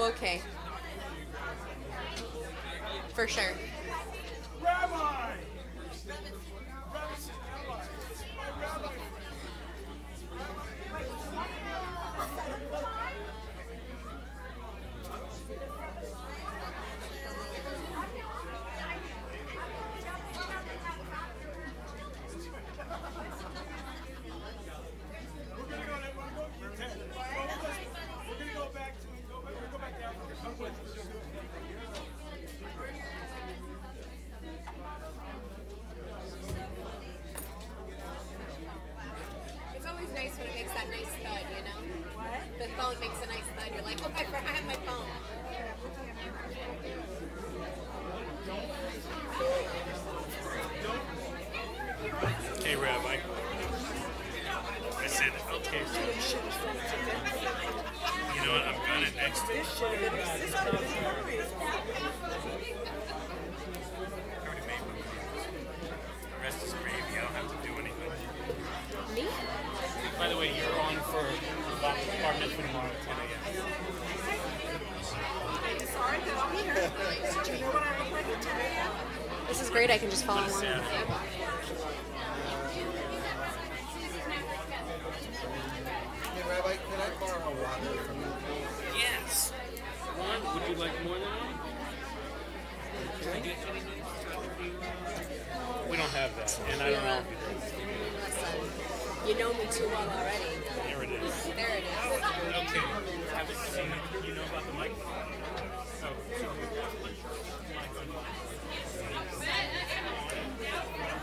Okay. For sure. Rabbi! It's always nice when it makes that nice thud, you know? What? The phone makes a nice thud. You're like, oh, I have my phone. Hey, Rabbi. I said, okay. You know what? I'm gonna next to I already made one. The rest is gravy. I don't have to do anything. Me? By the way, you're on for bar mitzvah tomorrow at 10 a.m. Sorry that I'm here. Do you know what I look like at 10 a.m.? This is great. I can just follow along. Saturday. Hey, Rabbi, could I borrow water from you? Yes. One, would you like more than one? Can I get anything? We don't have that, and I don't know. Listen, you know me too well already. There it is. There it is. Okay. Have it seen it. You know about the mic? Oh,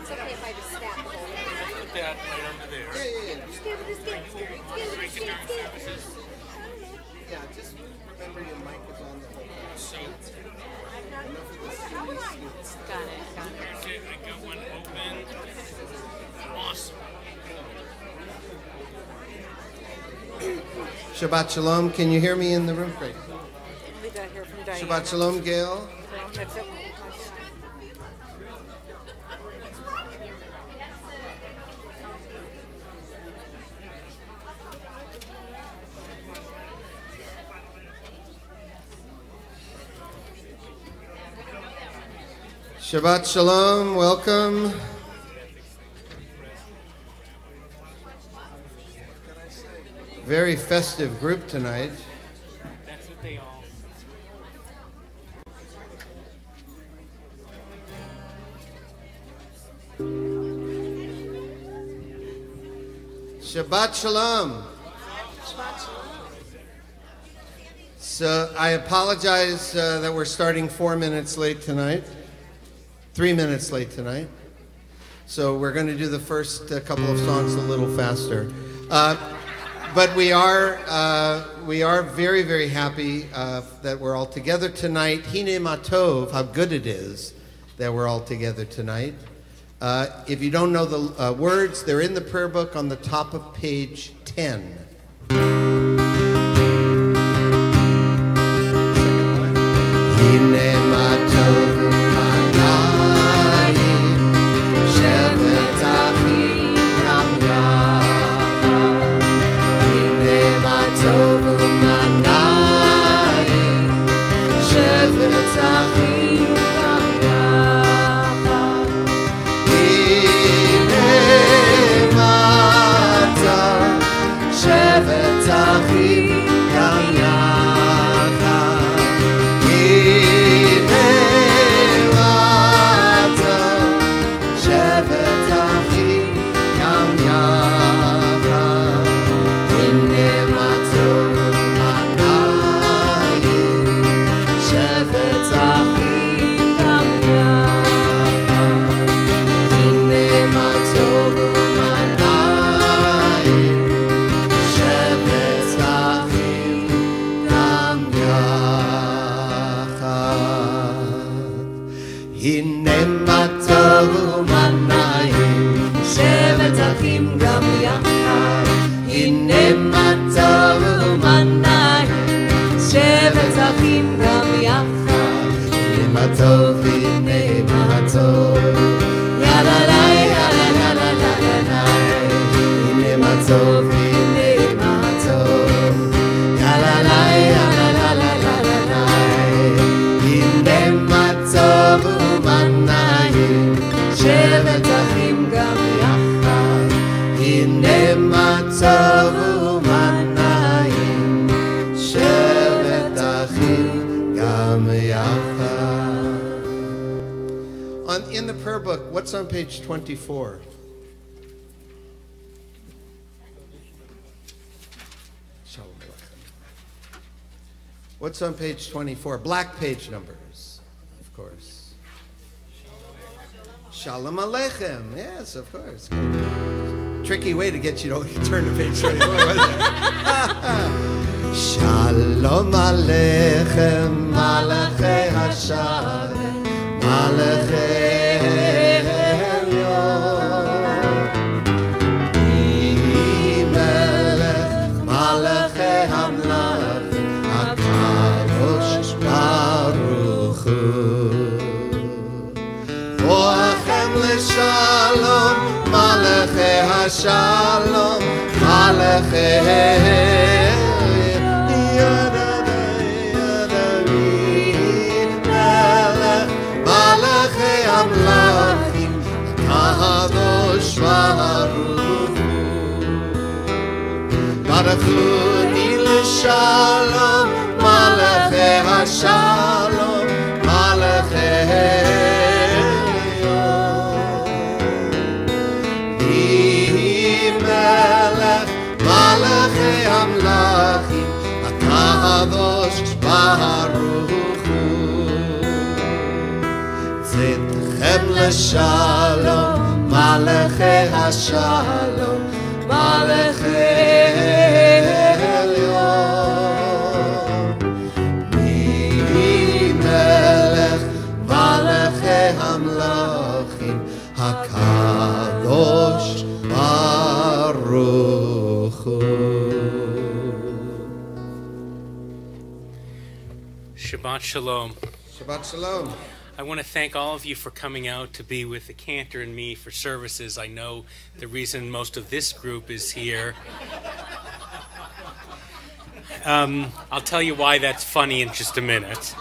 It's okay if I just stab the whole thing. put that right over there. Yeah. Just give it, just give it, just give it, just give it, just give it, just give it. Yeah, just remember your mic is on the whole time. So, Got it, got it. here's it. I got one open. Awesome. Shabbat Shalom. Can you hear me in the room? Great. We got here from Diana. Shabbat Shalom, Gail. That's it. Shabbat Shalom. Welcome. Very festive group tonight. That's what they all. Shabbat Shalom. So I apologize that we're starting 4 minutes late tonight. 3 minutes late tonight. So we're going to do the first couple of songs a little faster. But we are very, very happy that we're all together tonight. Hine Matov, how good it is that we're all together tonight. If you don't know the words, they're in the prayer book on the top of page 10. Hine Matov Manayim Shevet Achim Gam Yachad. Hine Matov Manayim Shevet Achim Gam Yachad. Hine Matov Shevet Achim Gam Yachad. in the prayer book, what's on page 24? What's on page 24? Black page numbers, of course. Shalom Aleichem. Yes, of course. Tricky way to get you to turn to page 24. Shalom Aleichem, Malachei Hashem, Malachei Elyon, Melech, Malachei Hamlach, HaKadosh Baruch Hu. Boachem l'shalom, Malachei Hashalom, Malachei Amlachim, Kadosh Baruch Hu. Baruchuni l'shalom, Malachei Hashalom, Malachei Elyon. Melech, Malachei Amlachim, Kadosh Baruch Hu. Tzidchem l'shalom, Malachei Hashalom, Malachei Elyon. Melech, Malachei Hamlachim, HaKadosh Baruch Hu. Shabbat Shalom. Shabbat Shalom. I want to thank all of you for coming out to be with the cantor and me for services. I know the reason most of this group is here. I'll tell you why that's funny in just a minute.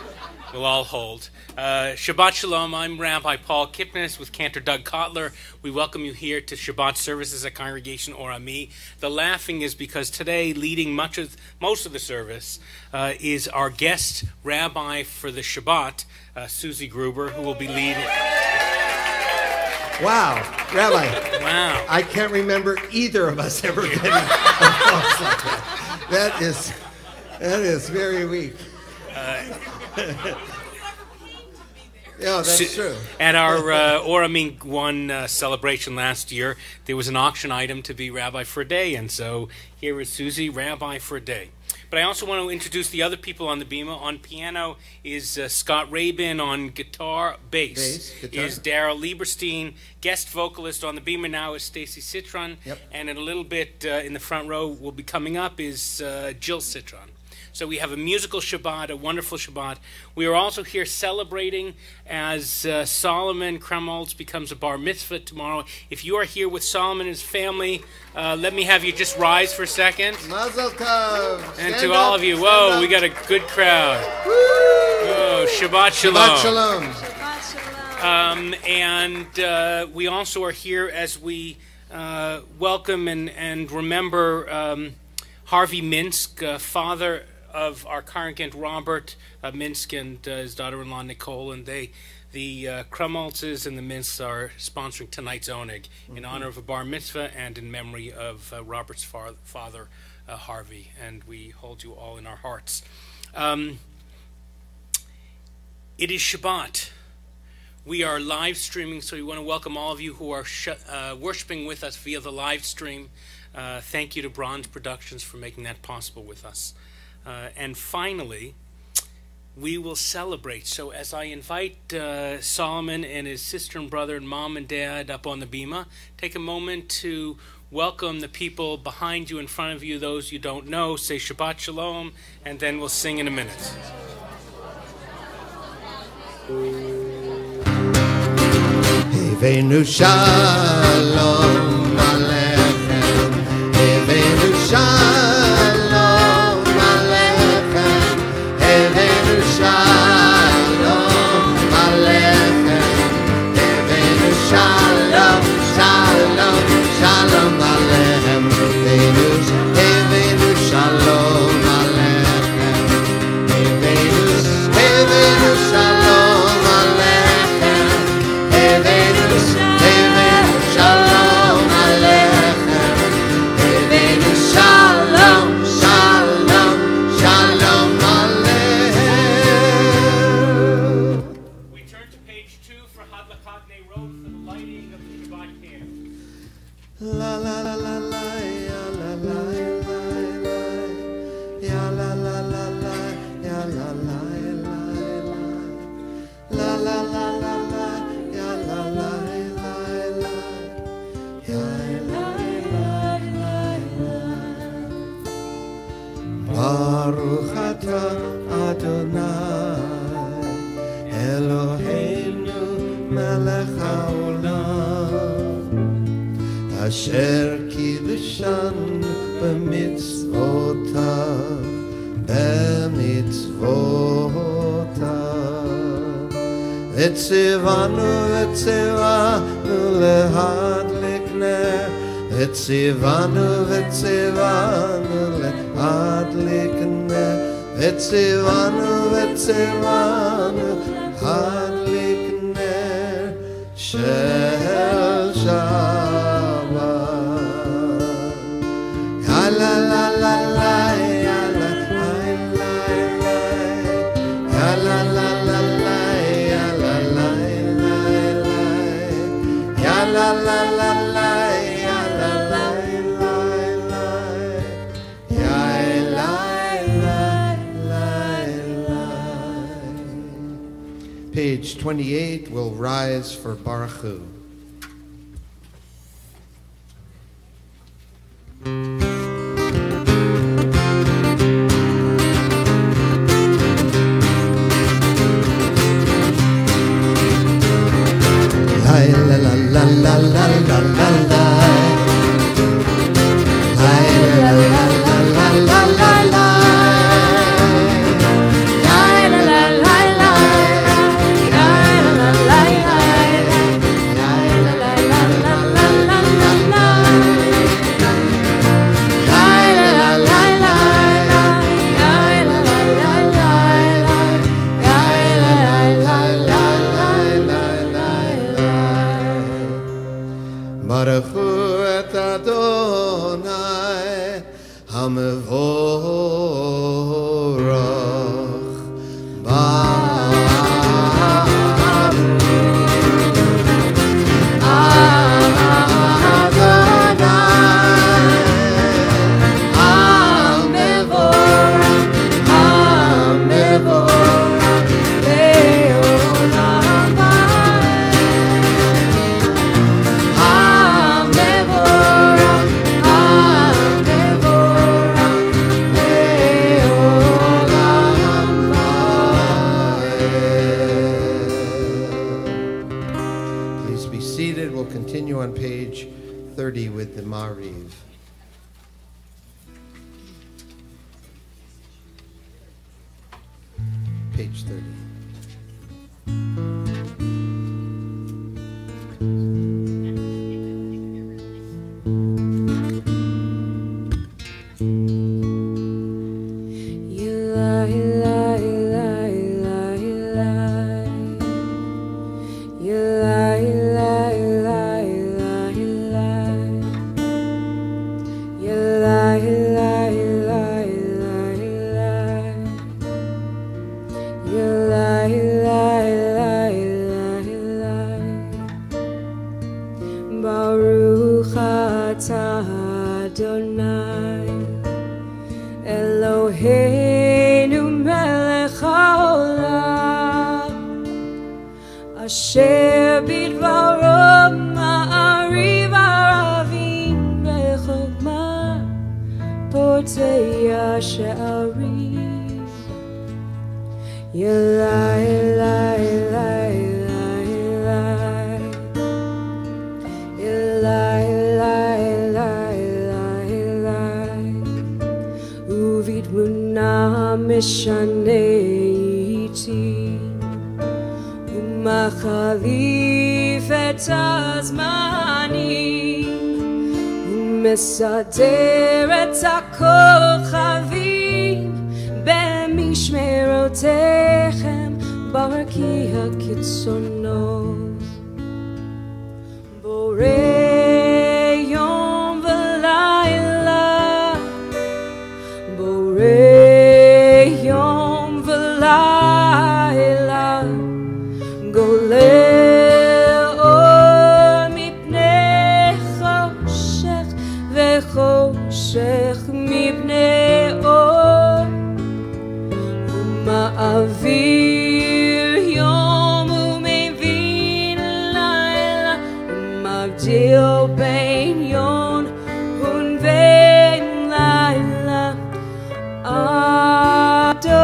We'll all hold. Shabbat Shalom. I'm Rabbi Paul Kipnis with Cantor Doug Kotler. We welcome you here to Shabbat services at Congregation Or Ami. The laughing is because today, leading most of the service, is our guest rabbi for the Shabbat, Susie Gruber, who will be leading. Wow, Rabbi. Wow. I can't remember either of us ever getting applause like that. That is very weak. Yeah, that's true. At our Oramin 1 celebration last year, there was an auction item to be rabbi for a day, and so here is Susie, rabbi for a day. But I also want to introduce the other people on the bima. On piano is Scott Rabin. On guitar, bass is Daryl Lieberstein. Guest vocalist on the bima now is Stacy Citron. Yep. And in a little bit in the front row will be coming up is Jill Citron. So we have a musical Shabbat, a wonderful Shabbat. We are also here celebrating as Solomon Krumholtz becomes a bar mitzvah tomorrow. If you are here with Solomon and his family, let me have you just rise for a second. Mazel tov. And Stand to up, all of you, whoa, up. we got a good crowd. Woo! Whoa, Shabbat Shalom. Shabbat Shalom. And we also are here as we welcome and remember Harvey Minsk, father of our congregant Robert Minsk and his daughter-in-law Nicole, and the Krumholtzes and the Minsks are sponsoring tonight's oneg in honor of a bar mitzvah and in memory of Robert's father, Harvey, and we hold you all in our hearts. It is Shabbat. We are live streaming, so we want to welcome all of you who are worshiping with us via the live stream. Thank you to Bronze Productions for making that possible with us. And finally, we will celebrate. So as I invite Solomon and his sister and brother and mom and dad up on the bima, take a moment to welcome the people behind you, in front of you, those you don't know. Say Shabbat Shalom, and then we'll sing in a minute. Hevenu Shalom Aleichem, Hevenu Shalom Aleichem, Hevenu Shalom Aleichem, Hevenu Shalom, Shalom, Shalom Aleichem, Hevenu Shalom Aleichem, Hevenu Shalom Aleichem, Hevenu ata Adonai Eloheinu melech haolam Asher kiddushan b'mitzvotav V'tzivanu lehadlik ner V'tzivanu lehadlik ner V'tzivanu lehadlik ner Shel Shabbat La la la la la La la la la, ya la la la la, ya la la la. Page 28 will rise for Baruch Hu. La la la la la la la la la la la la la Baruch Hu et Adonai HaMevorach on page 30 with the Mariv. Page 30. Baruch atah Adonai Eloheinu melech haolam Asher bidvaro ma'ariv aravim bechokma potei she'arim Yelai Yelai Yelai Uvidmuna mishaneiti Umachalif et hazmanim Umesader et hakochavim B'mishmerotechem Baraki hakitzonot Borei yom v'layla Borei yom v'layla Golel or mipnei choshech V'choshech mipnei or Uma'avir yom u'mevin layla Umavdil bein yon hun vein layla Adonai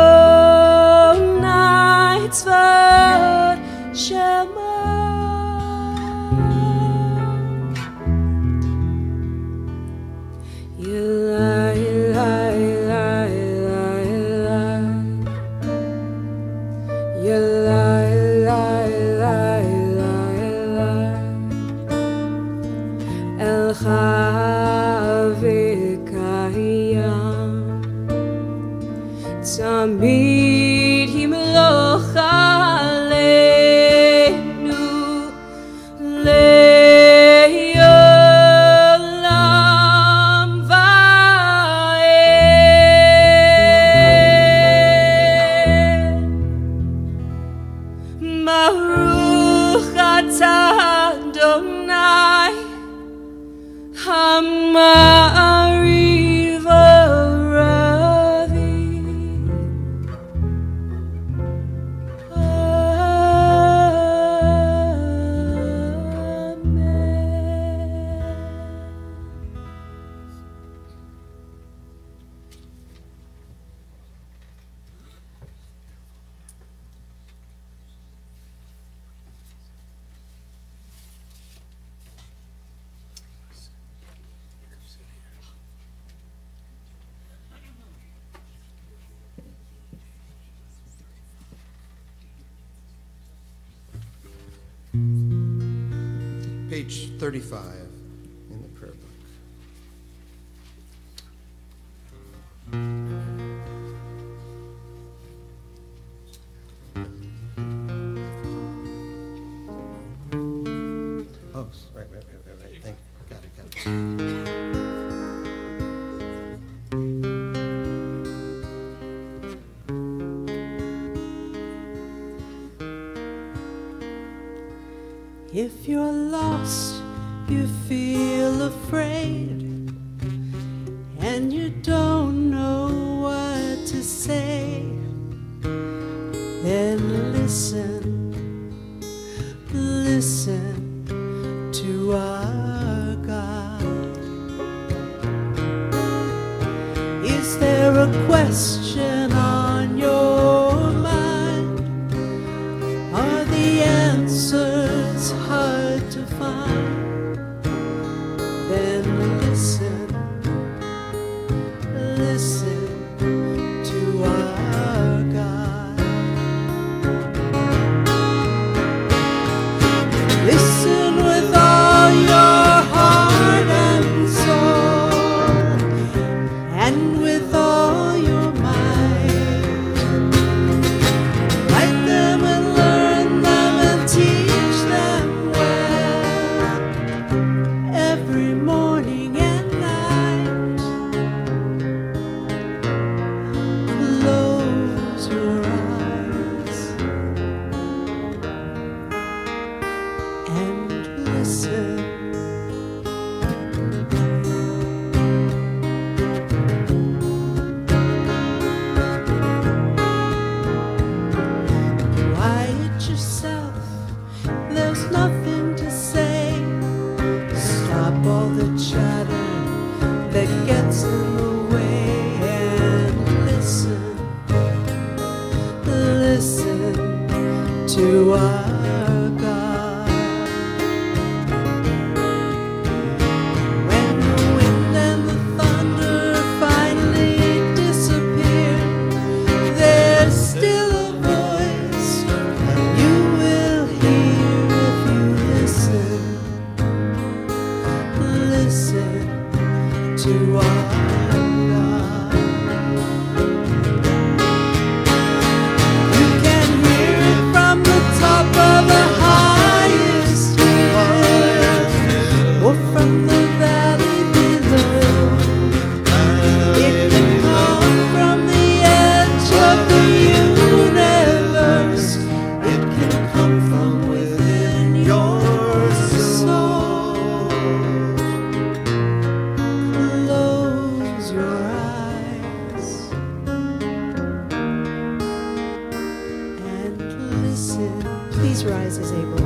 תמיד ימלוך עלינו לעולם ועד. ברוך אתה אדוני המעריב הרבי. Page 35 in the prayer book. Oh, right. Thank you. Got it. If you're lost, you feel afraid, and you don't know what to say, then listen to our God. Is there a question on your mind? Are the answers hard to find? Then listen to our God. Listen with all your heart and soul, and with all your might. Write them and learn them and teach them well, every morning and night. Close your eyes and listen. Quiet yourself, there's nothing to say. Stop all the chatter that gets in the way and listen to our God. When the wind and the thunder finally disappear, there's still a voice you will hear if you listen to our God. You can hear it from the top of the highest hill, or from the valley below. It can come from the edge of the universe. It can come from within your soul. Close your eyes and listen. Please rise as able.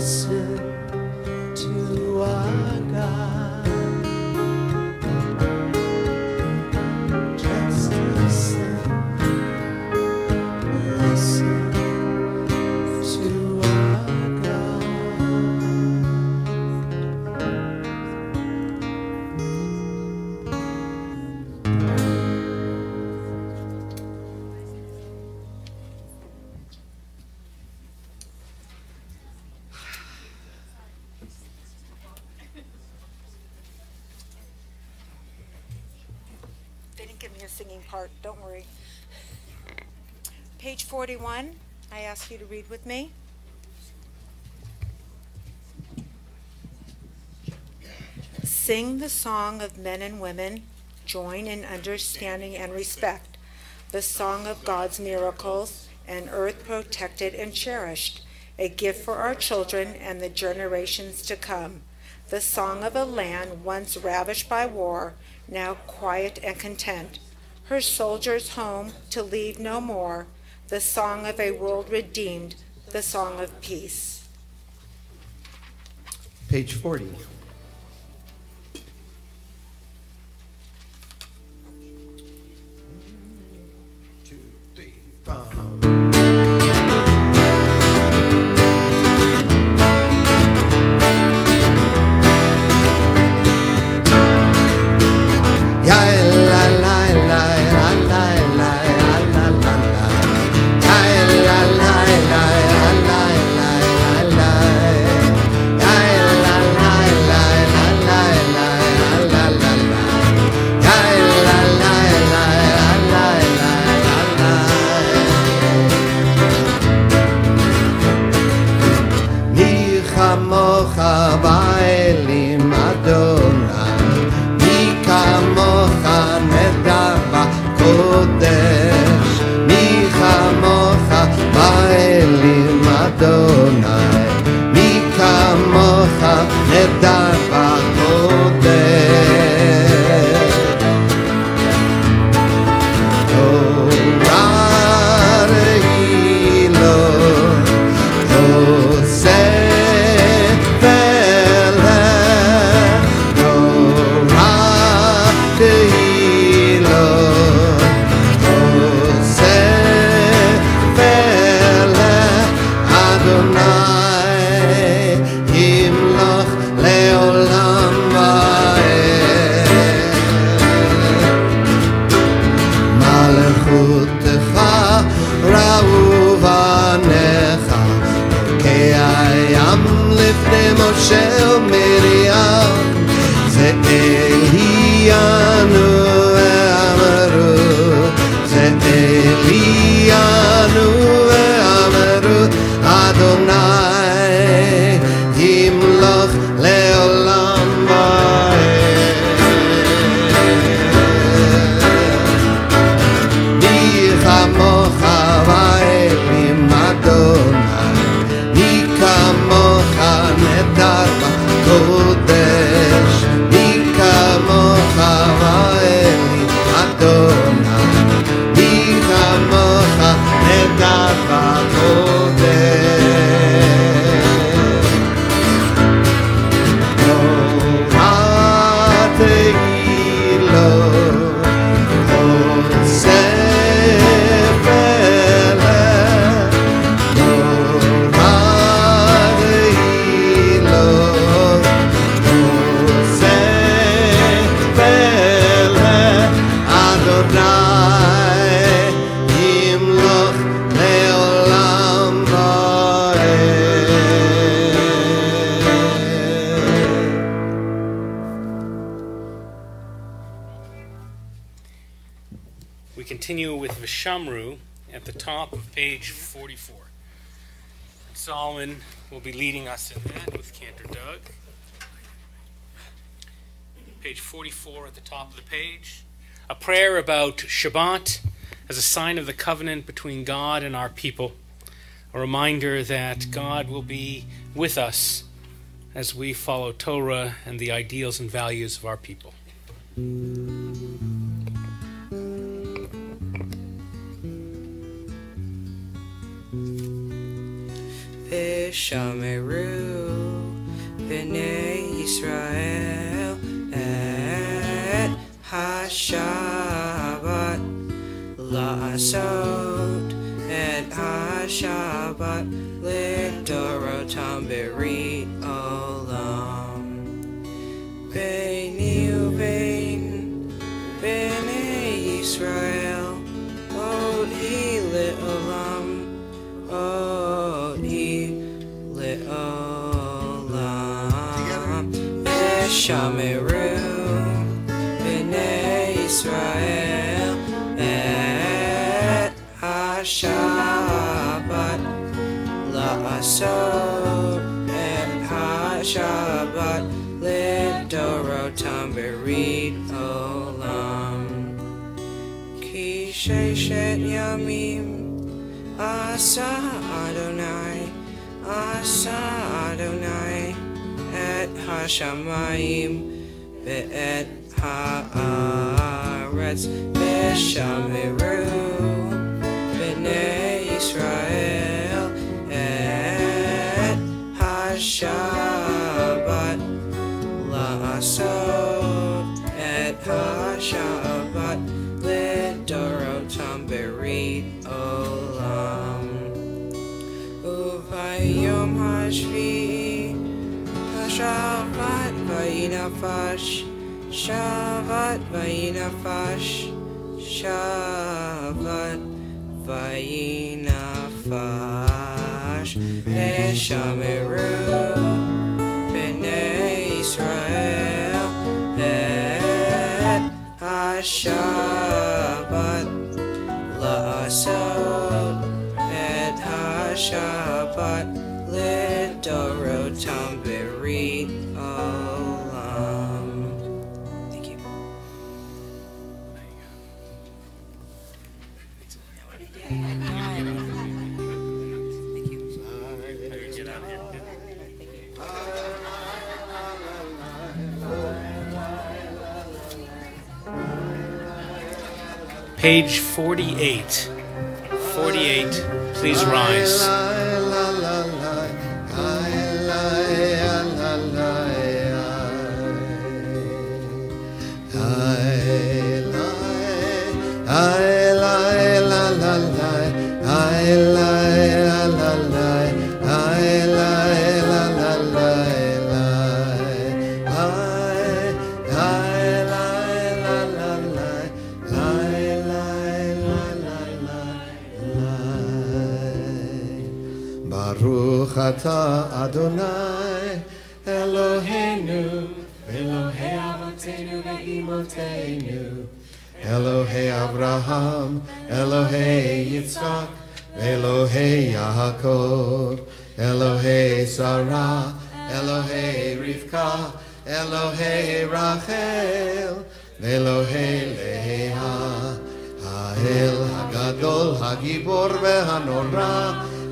listen to our God. Just listen to our God. They didn't give me a singing part, don't worry. Page 41, I ask you to read with me. Sing the song of men and women, join in understanding and respect, the song of God's miracles, an earth protected and cherished, a gift for our children and the generations to come, the song of a land once ravished by war, now quiet and content, her soldiers home to leave no more, the song of a world redeemed, the song of peace. Page 40. We continue with Vishamru at the top of page 44. Solomon will be leading us in that with Cantor Doug. Page 44 at the top of the page. A prayer about Shabbat as a sign of the covenant between God and our people. A reminder that God will be with us as we follow Torah and the ideals and values of our people. V'shameru b'nei Yisrael et ha-Shabbat la'asot et ha-Shabbat lidorotam berit olam beini ubein b'nei Yisrael odi le'olam odi le'olam v'shameru b'nei Yisrael et ha-Shabbat la'asot et ha-Shabbat lidorotam berit olam ki sheshet yamim asa Adonai et ha-shamayim ve'et ha'aretz v'shameru b'nei Yisrael et ha-Shabbat la'asot et ha-Shabbat lidorotam berit olam uvayom hashvi ha-Shabbat vayinafash Shabbat vayinafash Shabbat vayinafash v'shameru b'nei Yisrael et ha-Shabbat la'asot et ha-Shabbat lidorotam berit olam. Thank you. Page 48. 48. Please rise. Baruch atah Adonai Eloheinu Elohei Avotenu ve'imotenu Elohei Abraham Elohei Yitzchak Elohei Yaakov Elohei Sarah Elohei Rivka Elohei Rachel Elohei Leah Ha'el Hagadol Hagibor ve'hanora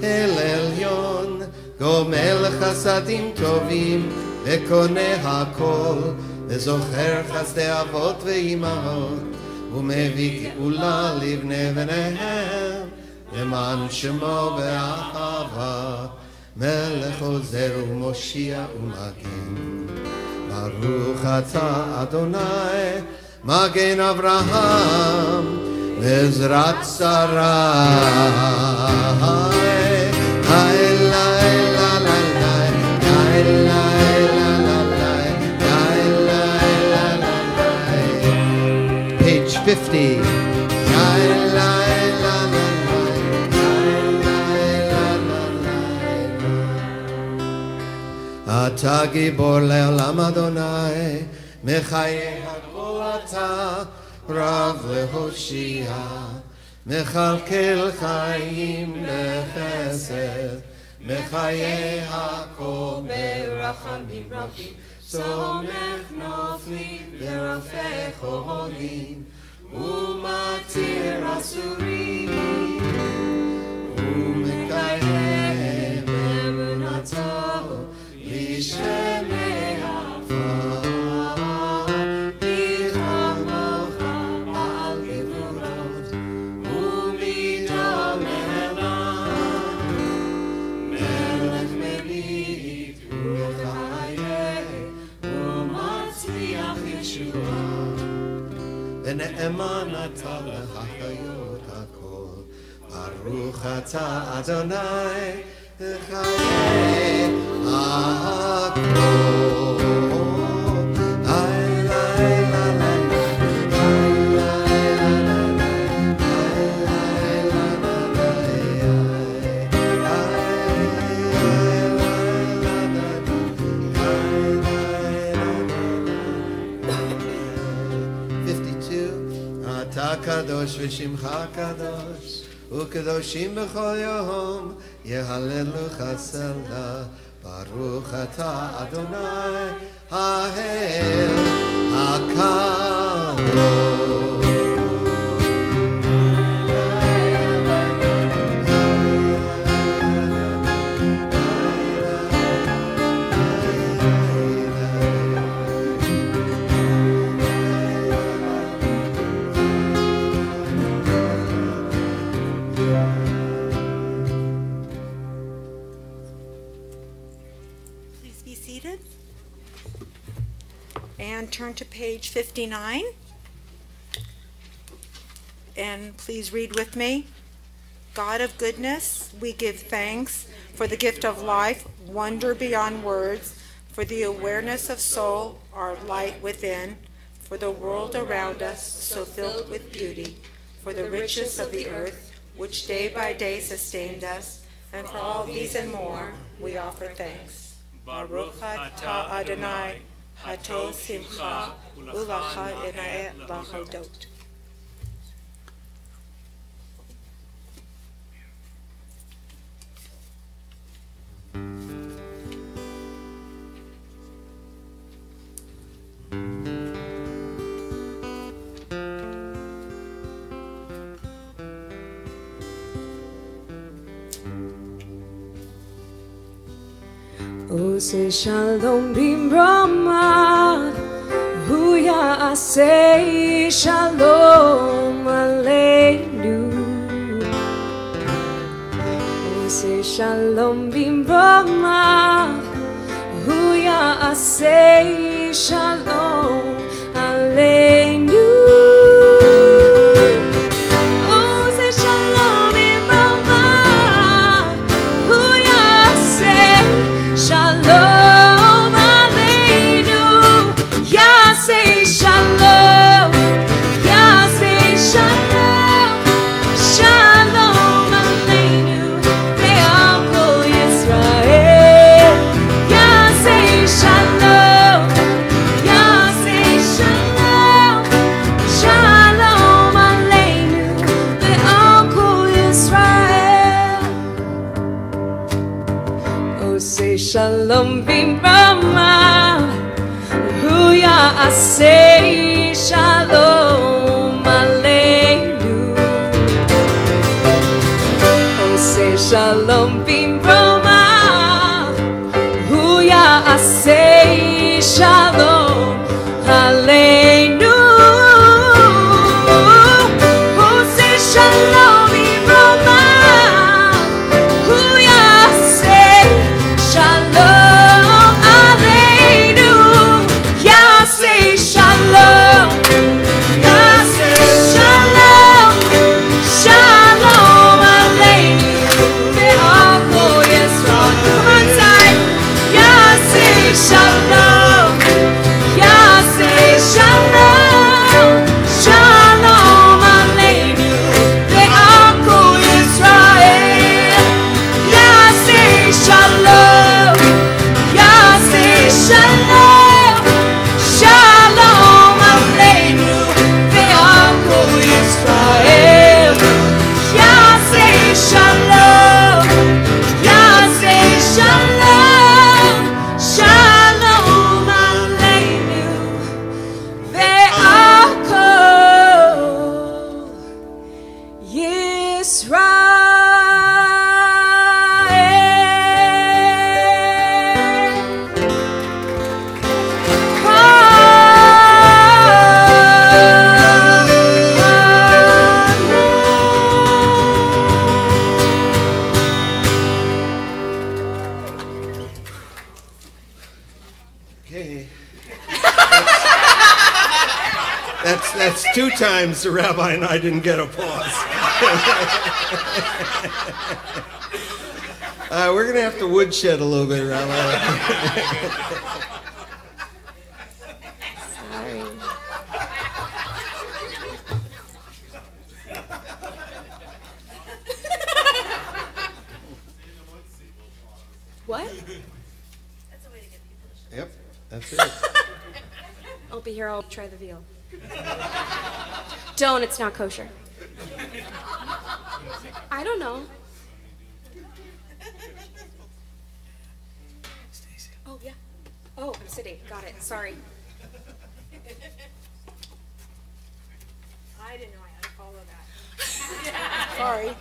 El Elyon Gomel Chasadim Tovim Vekone Hakol Vezocher Chasdei Avot Ve'imahot Umevi Geula Livnei V'nehem Leman Shemo Be'ahava Melech Ozer U'Moshia U'Magen Baruch Atah Adonai Magen Avraham Ve'ezrat Sarai Page 50. אתה גיבור לעולם אדוני, מחיי הכל אתה, רב להושיע, מכלכל חיים בחסד, מחיי הכל ברחמים רבים, סומך נופלים ורופא חולים, ומתיר אסורים, ומקיים אמונתו, לשמי עפר, יחמוך על גבורות, ומידו מלך, מלך emanata lehachayot hakol. Baruch atah Adonai chayei hakol. Ay, lay, la, la, la. Ay, lay, la, la, la. Ay, lay, la, la, la. Ay, lay, la, la, la. Ay, lay, la, la, la. 52. Ata kadosh v'shimcha kadosh u'kadoshim b'chol yom yehalelucha sela baruch atah Adonai ha'el ha'kadosh. Please be seated. And turn to page 59. And please read with me. God of goodness, we give thanks for the gift of life, wonder beyond words, for the awareness of soul, our light within, for the world around us so filled with beauty, for the riches of the earth, which day by day sustained us, and for all these and more, we offer thanks. Baruch atah Adonai, hato simcha, ulacha ena'eh lahodot. Ose shalom bimbroma, huya asei shalom aleinu. Ose shalom bimbroma, huya asei shalom aleinu. Ose shalom bimbroma, huya asei Shalom Aleinu, Yaseh Shalom, Yaseh Shalom, Shalom Aleinu, Le'am Kol Yisrael. Yaseh Shalom, Yaseh Shalom, Shalom Aleinu, Le'am Kol Yisrael. Say shalom bimbrama, huya asei shalom aleinu. Oh, say shalom bimbrama, huya asei shalom aleinu. Oh, say shalom bimbrama, huya asei Shalom Aleinu, Yaseh Shalom, Yaseh Shalom, Shalom Aleinu, Le'am Kol Yisrael. Come on, time. Yaseh Shalom, Yaseh Shalom, Shalom Aleinu, Le'am Kol Yisrael. Yaseh Shalom, Yaseh Shalom, Shalom Aleinu, Le'am Kol Yisrael. Yaseh Shalom, Yaseh Shalom, Shalom Aleinu, Le'am Kol Okay. That's 2 times the rabbi and I didn't get applause. We're going to have to woodshed a little bit, Rabbi. Sorry. What? Yep, that's it. I'll be here. I'll try the veal. Don't. It's not kosher. I don't know. Oh, yeah. Oh, I'm sitting. Got it. Sorry. I didn't know I had to follow that. Sorry.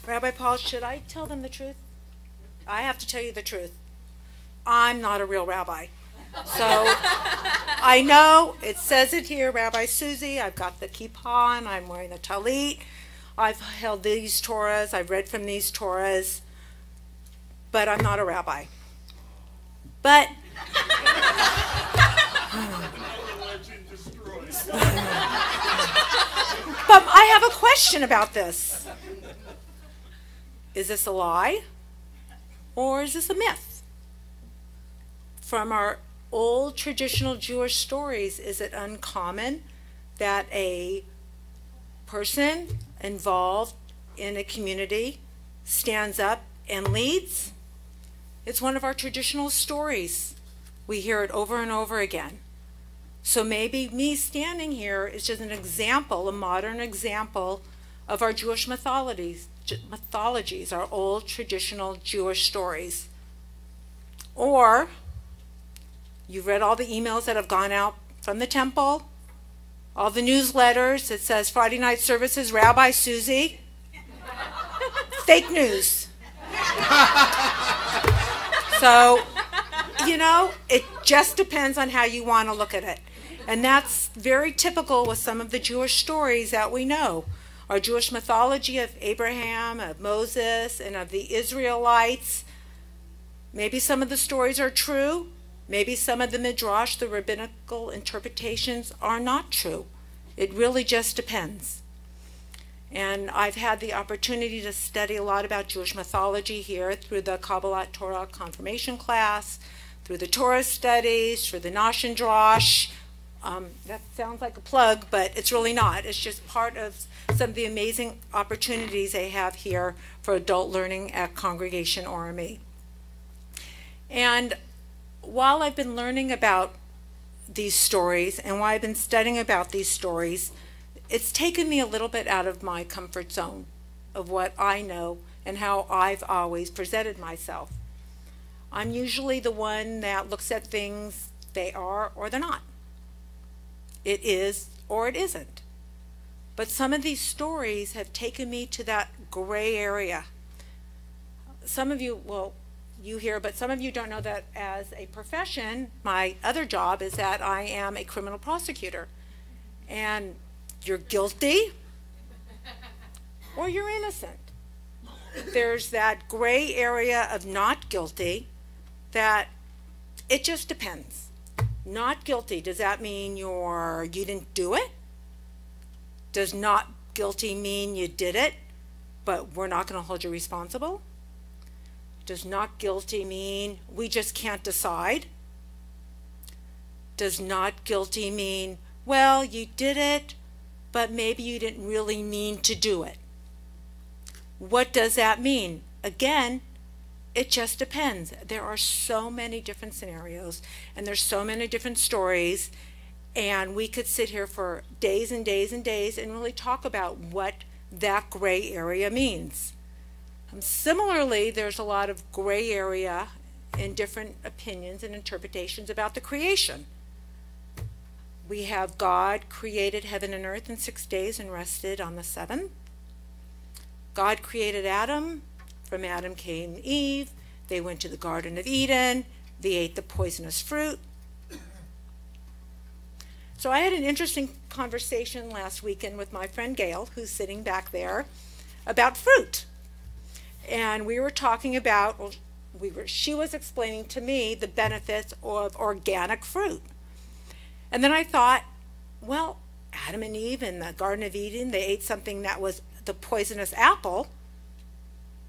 Rabbi Paul, should I tell them the truth? I have to tell you the truth. I'm not a real rabbi. So I know it says it here, Rabbi Susie. I've got the kippah on. I'm wearing the talit. I've held these Torahs. I've read from these Torahs. But I'm not a rabbi. But but I have a question about this. Is this a lie? Or is this a myth? From our old traditional Jewish stories, is it uncommon that a person involved in a community stands up and leads? It's one of our traditional stories. We hear it over and over again. So maybe me standing here is just an example, a modern example of our Jewish mythologies, our old traditional Jewish stories. Or you've read all the emails that have gone out from the temple, all the newsletters that says Friday night services, Rabbi Susie. Fake news. So, you know, it just depends on how you want to look at it. And that's very typical with some of the Jewish stories that we know. Our Jewish mythology of Abraham, of Moses, and of the Israelites. Maybe some of the stories are true. Maybe some of the midrash, the rabbinical interpretations, are not true. It really just depends. And I've had the opportunity to study a lot about Jewish mythology here through the Kabbalat Torah confirmation class, through the Torah studies, through the Nash and Drosh. That sounds like a plug, but it's really not. It's just part of some of the amazing opportunities they have here for adult learning at Congregation RME. And while I've been learning about these stories and while I've been studying about these stories, it's taken me a little bit out of my comfort zone of what I know and how I've always presented myself. I'm usually the one that looks at things, they are or they're not. It is or it isn't. But some of these stories have taken me to that gray area. Some of you, well, you hear, but some of you don't know that as a profession, my other job is that I am a criminal prosecutor. And you're guilty or you're innocent. There's that gray area of not guilty that it just depends. Not guilty, does that mean you didn't do it? Does not guilty mean you did it, but we're not going to hold you responsible? Does not guilty mean we just can't decide? Does not guilty mean, well, you did it, but maybe you didn't really mean to do it? What does that mean? Again, it just depends. There are so many different scenarios, and there's so many different stories, and we could sit here for days and days and days and really talk about what that gray area means. Similarly, there's a lot of gray area in different opinions and interpretations about the creation. We have God created heaven and earth in 6 days and rested on the seventh. God created Adam. From Adam came Eve. They went to the Garden of Eden. They ate the poisonous fruit. So I had an interesting conversation last weekend with my friend Gail, who's sitting back there, about fruit. And we were talking about, well, she was explaining to me the benefits of organic fruit. And then I thought, well, Adam and Eve in the Garden of Eden, they ate something that was the poisonous apple.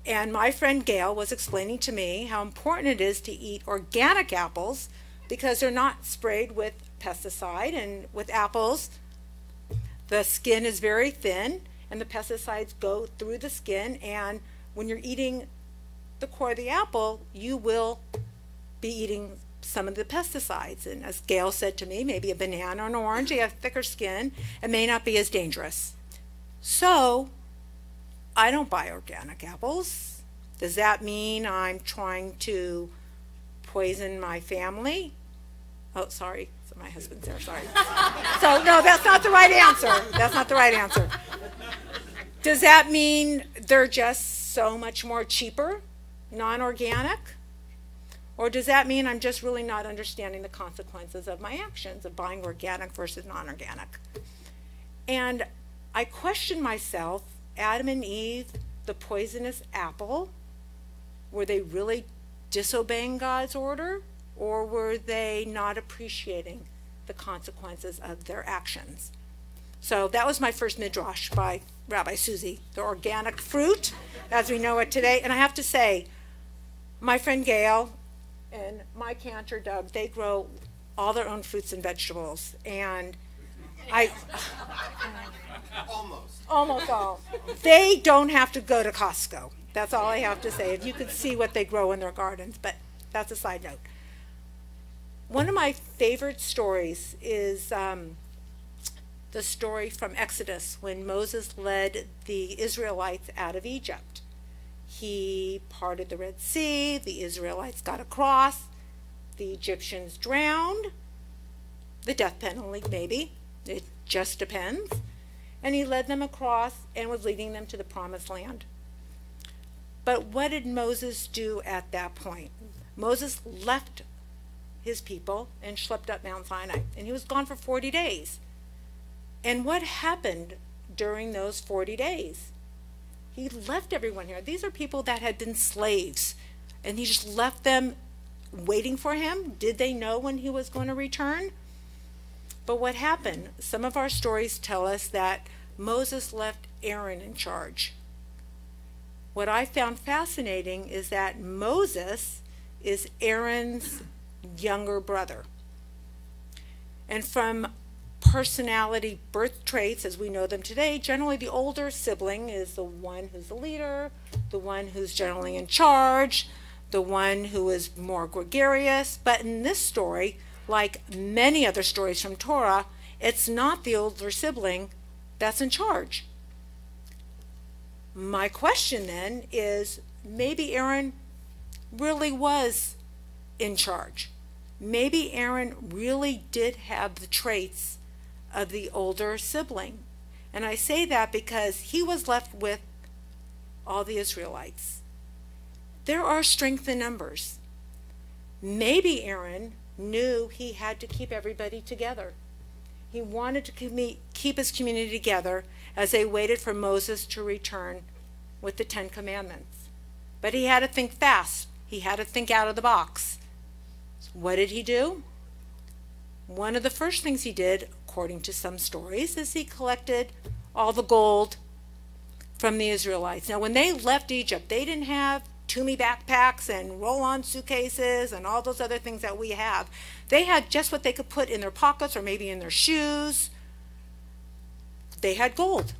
And my friend Gail was explaining to me how important it is to eat organic apples because they're not sprayed with pesticide. And with apples, the skin is very thin and the pesticides go through the skin. And when you're eating the core of the apple, you will be eating some of the pesticides. And as Gail said to me, maybe a banana or an orange, they have thicker skin and may not be as dangerous. So I don't buy organic apples. Does that mean I'm trying to poison my family? Oh, sorry. So my husband's there, sorry. So no, that's not the right answer. That's not the right answer. Does that mean they're just so much more cheaper, non-organic? Or does that mean I'm just really not understanding the consequences of my actions of buying organic versus non-organic? And I question myself, Adam and Eve, the poisonous apple, were they really disobeying God's order, or were they not appreciating the consequences of their actions? So that was my first midrash by Rabbi Susie, the organic fruit as we know it today. And I have to say, my friend Gail and my cantor Doug, they grow all their own fruits and vegetables, and almost all. They don't have to go to Costco. That's all I have to say. If you could see what they grow in their gardens, but that's a side note. One of my favorite stories is the story from Exodus when Moses led the Israelites out of Egypt. He parted the Red Sea, the Israelites got across, the Egyptians drowned, the death penalty maybe, it just depends. And he led them across and was leading them to the promised land. But what did Moses do at that point? Moses left his people and schlepped up Mount Sinai, and he was gone for 40 days. And what happened during those 40 days? He left everyone here. These are people that had been slaves, and he just left them waiting for him. Did they know when he was going to return? But what happened? Some of our stories tell us that Moses left Aaron in charge. What I found fascinating is that Moses is Aaron's younger brother. And from personality, birth traits as we know them today, generally the older sibling is the one who's the leader, the one who's generally in charge, the one who is more gregarious. But in this story, like many other stories from Torah, it's not the older sibling that's in charge. My question then is, maybe Aaron really was in charge. Maybe Aaron really did have the traits of the older sibling. And I say that because he was left with all the Israelites. There are strength in numbers. Maybe Aaron knew he had to keep everybody together. He wanted to keep his community together as they waited for Moses to return with the 10 Commandments. But he had to think fast. He had to think out of the box. What did he do? One of the first things he did, according to some stories, is he collected all the gold from the Israelites. Now, when they left Egypt, they didn't have Toomey backpacks and roll-on suitcases and all those other things that we have. They had just what they could put in their pockets or maybe in their shoes. They had gold.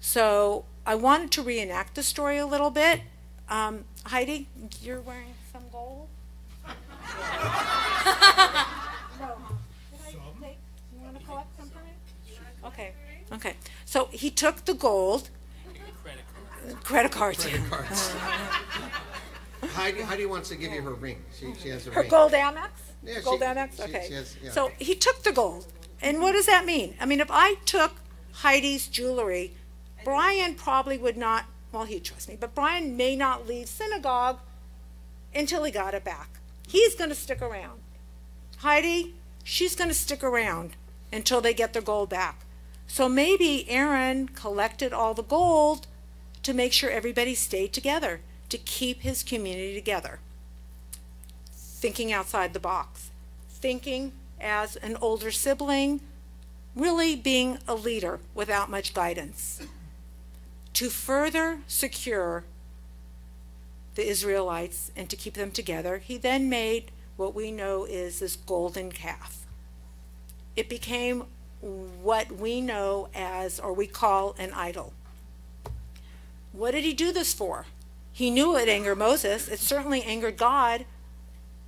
So I wanted to reenact the story a little bit. Heidi, you're wearing some gold? No. You want to collect some for me? Okay. Okay. So he took the gold. Credit cards. Heidi wants to give you her ring. She has a her ring. gold Amex? Yeah, gold Amex? Okay. She has, yeah. So he took the gold. And what does that mean? I mean, if I took Heidi's jewelry, Brian probably would not, well, he'd trust me, but Brian may not leave synagogue until he got it back. He's going to stick around. Heidi, she's going to stick around until they get their gold back. So maybe Aaron collected all the gold to make sure everybody stayed together, to keep his community together. thinking outside the box, thinking as an older sibling, really being a leader without much guidance. To further secure the Israelites and to keep them together, he then made what we know is this golden calf. It became what we know as, or we call, an idol. What did he do this for? He knew it angered Moses. It certainly angered God.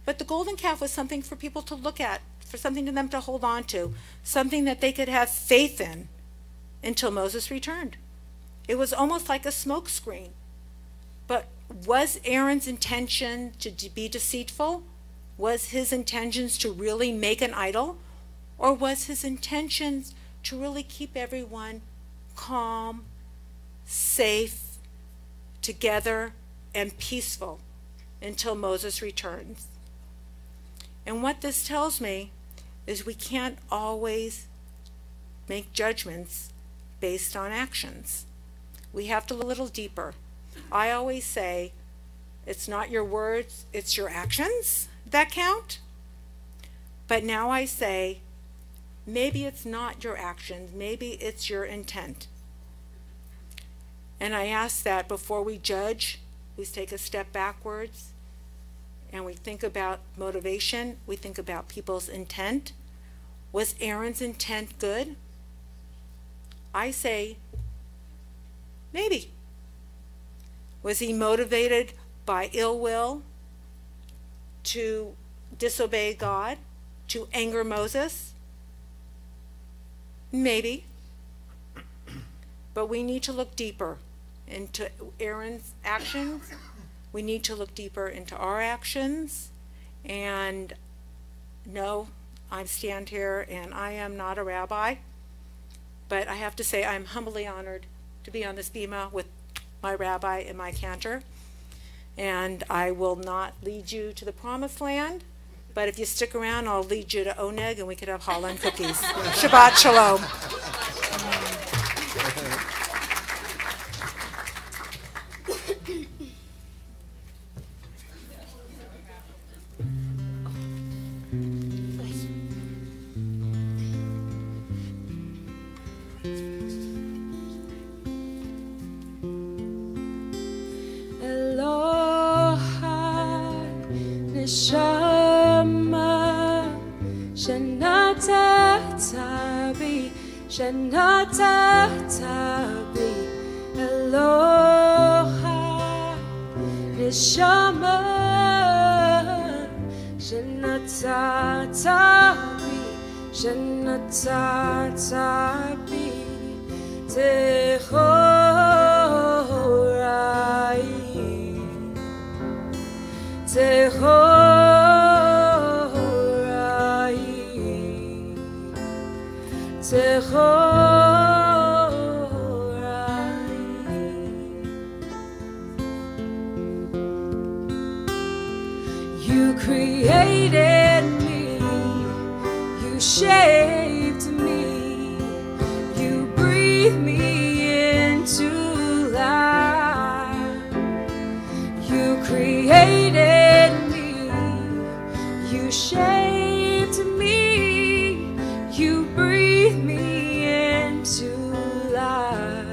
But the golden calf was something for people to look at, for something to them to hold on to, something that they could have faith in until Moses returned. It was almost like a smoke screen. But was Aaron's intention to be deceitful? Was his intentions to really make an idol? Or was his intentions to really keep everyone calm, safe, together, and peaceful until Moses returns? And what this tells me is we can't always make judgments based on actions. We have to look a little deeper. I always say, it's not your words, it's your actions that count. But now I say, maybe it's not your actions, maybe it's your intent. And I ask that before we judge, we take a step backwards and we think about motivation, we think about people's intent. Was Aaron's intent good? I say, maybe. Was he motivated by ill will to disobey God, to anger Moses? Maybe. But we need to look deeper into Aaron's actions. We need to look deeper into our actions. And no, I stand here and I am not a rabbi, but I have to say I'm humbly honored to be on this bima with my rabbi and my cantor. And I will not lead you to the promised land, but if you stick around, I'll lead you to Oneg and we could have Holland cookies. Shabbat Shalom. Shanatatabi Eloha Neshama Shanatatabi Tehorai You created me, you shaped me, you breathed me into life. You created me, you shaped me, you breathed me into life.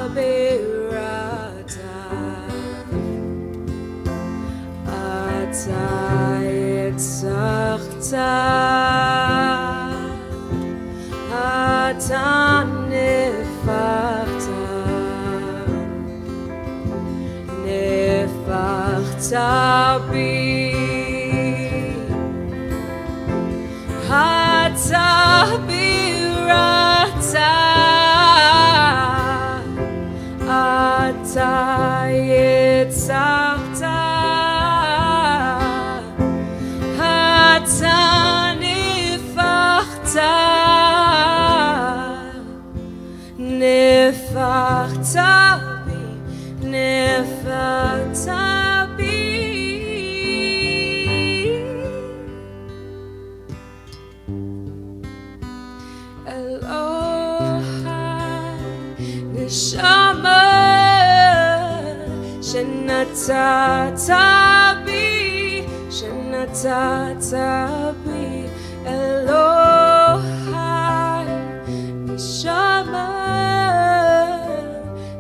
Atabirata, Atayitzachta, Atanifachta, Nifachta bi. Atabirata, Atayitzachta, Atanifachta, Nifachta bi, Nifachta bi. Eloha Neshama שנתת בי, שנתת בי, אלוהי נשמה,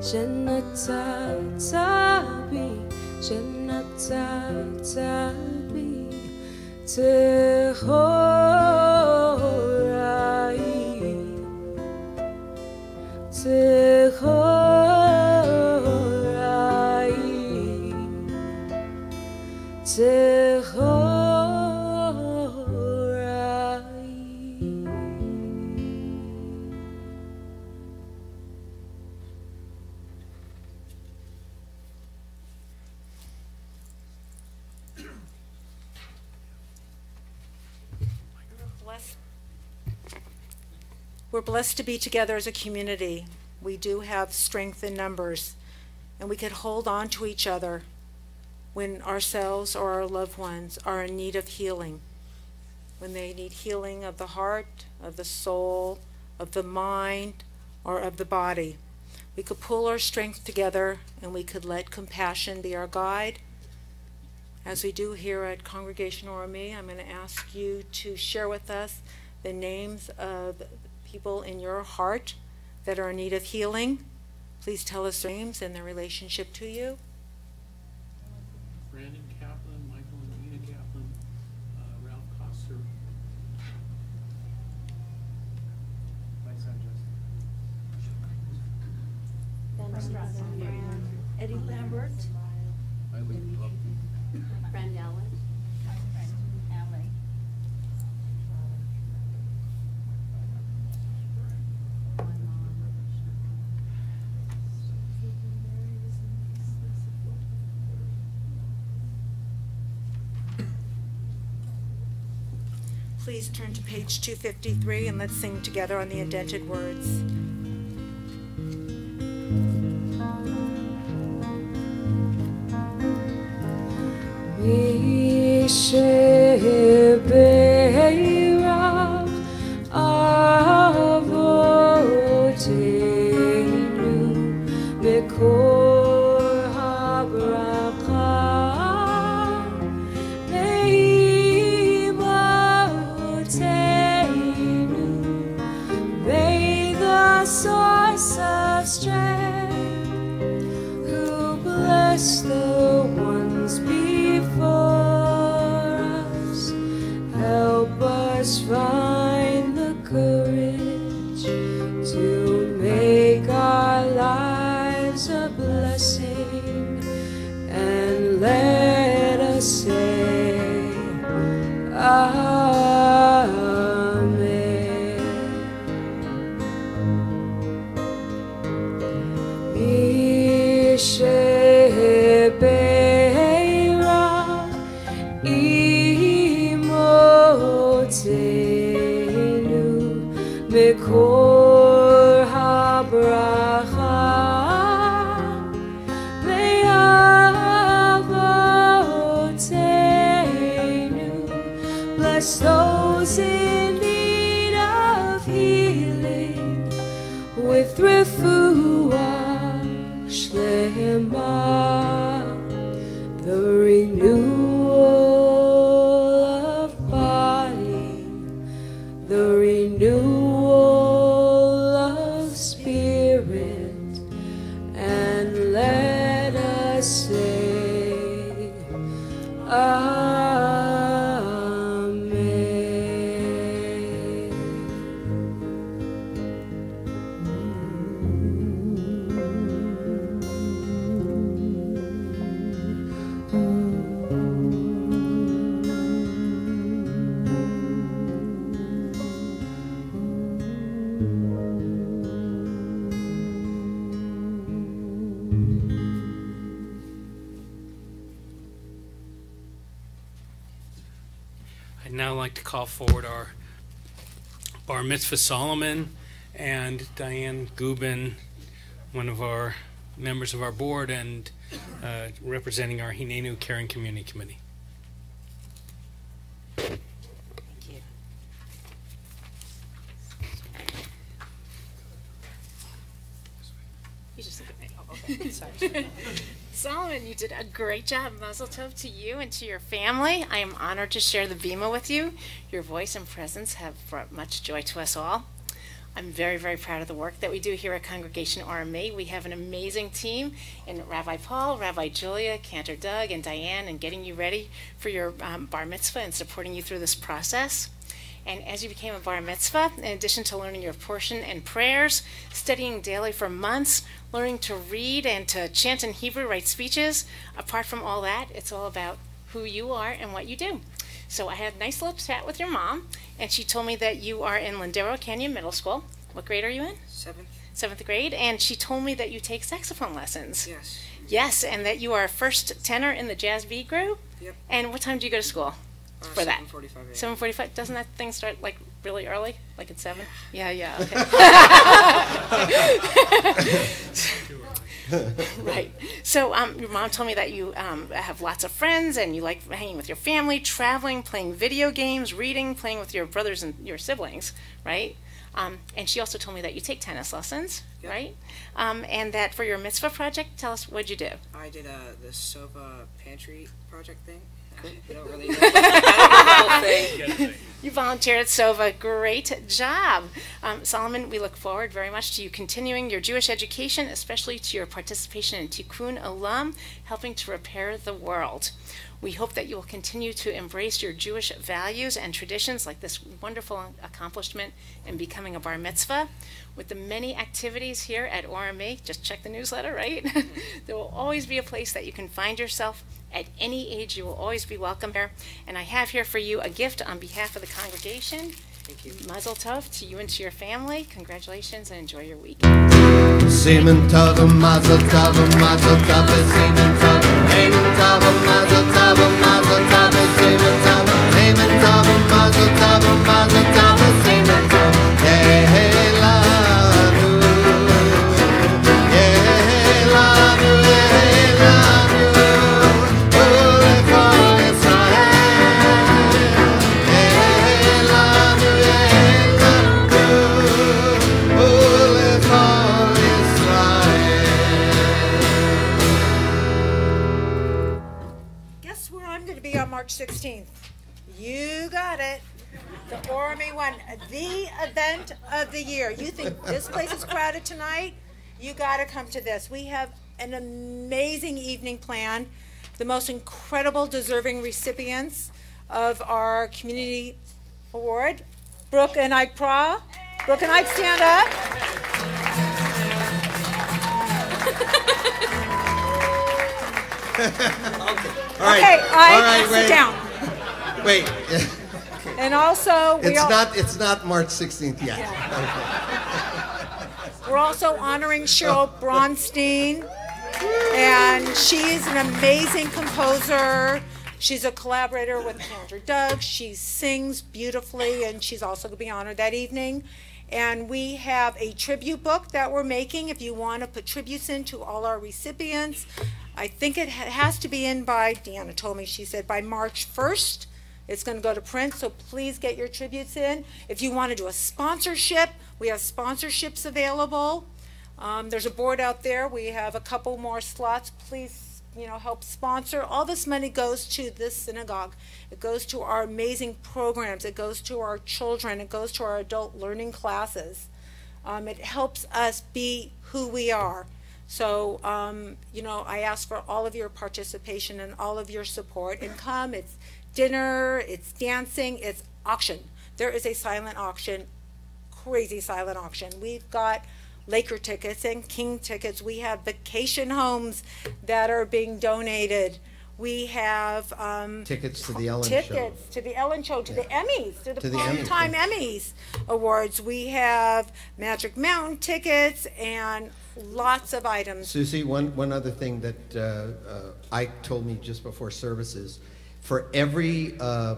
שנתת בי, שנתת בי, טהוראי, טהוראי, טהוראי. We're blessed to be together as a community. We do have strength in numbers, and we can hold on to each other when ourselves or our loved ones are in need of healing, when they need healing of the heart, of the soul, of the mind, or of the body. We could pull our strength together, and we could let compassion be our guide. As we do here at Congregation Orme, I'm going to ask you to share with us the names of people in your heart that are in need of healing. Please tell us their names and their relationship to you. Brandon Kaplan, Michael and Nina Kaplan, Ralph Koster. My son Justin. Eddie Lambert. Eileen Pup. Friend Ellen. Please turn to page 253 and let's sing together on the indented words. Mishebeirach avoteinu mikor habracha leimotenu. May the source of strength who bless the ones before us help us find the courage to make our lives a blessing, and let us say Amen. Mishebeirach imotenu mikor habracha le'avotenu. Bless those in need of healing with refuah shlema, the renewal of body, the renewal of spirit, and let us say I'd now like to call forward our Bar Mitzvah Solomon and Diane Gubin, one of our members of our board and representing our Hinenu Caring Community Committee. Thank you. just look at me. Oh, okay. Sorry. Solomon, you did a great job. Mazel tov to you and to your family. I am honored to share the bima with you. Your voice and presence have brought much joy to us all. I'm very, very proud of the work that we do here at Congregation RMA. We have an amazing team in Rabbi Paul, Rabbi Julia, Cantor Doug, and Diane, and getting you ready for your bar mitzvah and supporting you through this process. And as you became a bar mitzvah, in addition to learning your portion and prayers, studying daily for months, learning to read and to chant in Hebrew, write speeches, apart from all that, it's all about who you are and what you do. So I had a nice little chat with your mom, and she told me that you are in Lindero Canyon Middle School. What grade are you in? 7th. 7th grade. And she told me that you take saxophone lessons. Yes. Yes, and that you are a first tenor in the Jazz B group. Yep. And what time do you go to school for that? 7:45 a.m. 7:45. Doesn't that thing start like really early, like at 7? Yeah. Okay. Right. So your mom told me that you have lots of friends and you like hanging with your family, traveling, playing video games, reading, playing with your brothers and your siblings, right? And she also told me that you take tennis lessons, Yep. right? And that for your mitzvah project, tell us, what'd you do? I did the Sova pantry project thing. I don't really know. I don't know the whole thing. You volunteered at Sova. Great job. Solomon, we look forward very much to you continuing your Jewish education, especially to your participation in Tikkun Olam, helping to repair the world. We hope that you will continue to embrace your Jewish values and traditions like this wonderful accomplishment in becoming a bar mitzvah. With the many activities here at ORMA, just check the newsletter, right? There will always be a place that you can find yourself. At any age, you will always be welcome here. And I have here for you a gift on behalf of the congregation. Thank you. Mazel tov to you and to your family. Congratulations and enjoy your week. Semen Tov, Mazel Tov, Mazel Tov, Semen Tov, Semen Tov, Mazel Tov, Mazel Tov, Semen Tov, Semen Tov, Mazel Tov, Mazel Tov, Semen Tov, Yehelanu, Yehelanu, Yehelanu, Ulechol Yisrael, Yehelanu, Yehelanu, Ulechol Guess where I'm going to be on March 16th? You got it. The ORMA one, the event of the year. You think this place is crowded tonight? You got to come to this. We have an amazing evening planned. The most incredible, deserving recipients of our community award. Brooke and Ike Pra. Brooke and Ike, stand up. Okay, Ike, sit down. Wait. And also, It's not March 16th yet. we're also honoring Cheryl Bronstein, and she's an amazing composer. She's a collaborator with Cantor Doug. She sings beautifully, and she's also going to be honored that evening. And we have a tribute book that we're making if you want to put tributes in to all our recipients. I think it has to be in by, Deanna told me, she said by March 1st. It's going to go to print, so please get your tributes in. If you want to do a sponsorship, we have sponsorships available. There's a board out there. We have a couple more slots. Please, help sponsor. All this money goes to this synagogue. It goes to our amazing programs. It goes to our children. It goes to our adult learning classes. It helps us be who we are. So, I ask for all of your participation and all of your support. And come, it's dinner, it's dancing, it's auction. There is a silent auction, crazy silent auction. We've got Laker tickets and King tickets. We have vacation homes that are being donated. We have Tickets to the Ellen Show. tickets to the Ellen Show, to the Emmys, to the Primetime Emmys Awards. We have Magic Mountain tickets and lots of items. Susie, one other thing that Ike told me just before services. For every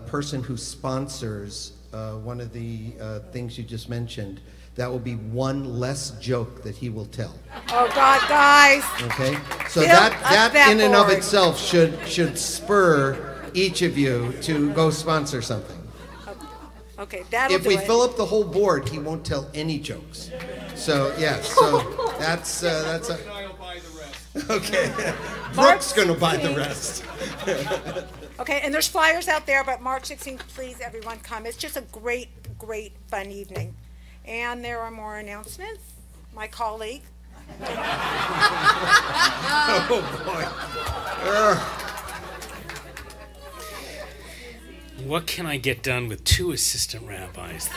person who sponsors one of the things you just mentioned, that will be one less joke that he will tell. Oh God, guys! Okay, so Fill that up that in and of board. itself should spur each of you to go sponsor something. Okay, that'll If do we it. fill up the whole board, he won't tell any jokes. So yeah, so that's a Okay. Brooke's going to buy the rest. Okay, and there's flyers out there, but March 16th, please, everyone come. It's just a great, great, fun evening. And there are more announcements. My colleague. Oh, boy. What can I get done with 2 assistant rabbis?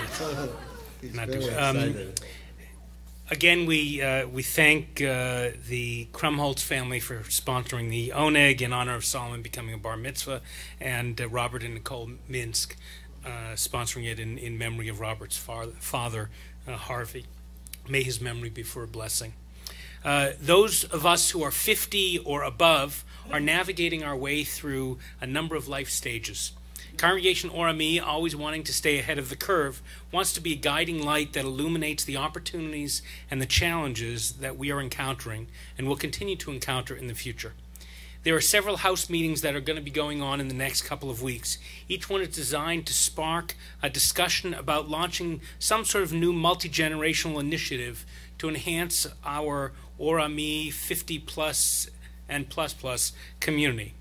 He's Not very do- excited. Again, we thank the Krumholtz family for sponsoring the Oneg in honor of Solomon becoming a bar mitzvah, and Robert and Nicole Minsk sponsoring it in memory of Robert's father, Harvey. May his memory be for a blessing. Those of us who are 50 or above are navigating our way through a number of life stages. Congregation Orami, always wanting to stay ahead of the curve, wants to be a guiding light that illuminates the opportunities and the challenges that we are encountering and will continue to encounter in the future. There are several house meetings that are going to be going on in the next couple of weeks. Each one is designed to spark a discussion about launching some sort of new multi-generational initiative to enhance our Orami 50 plus and plus community.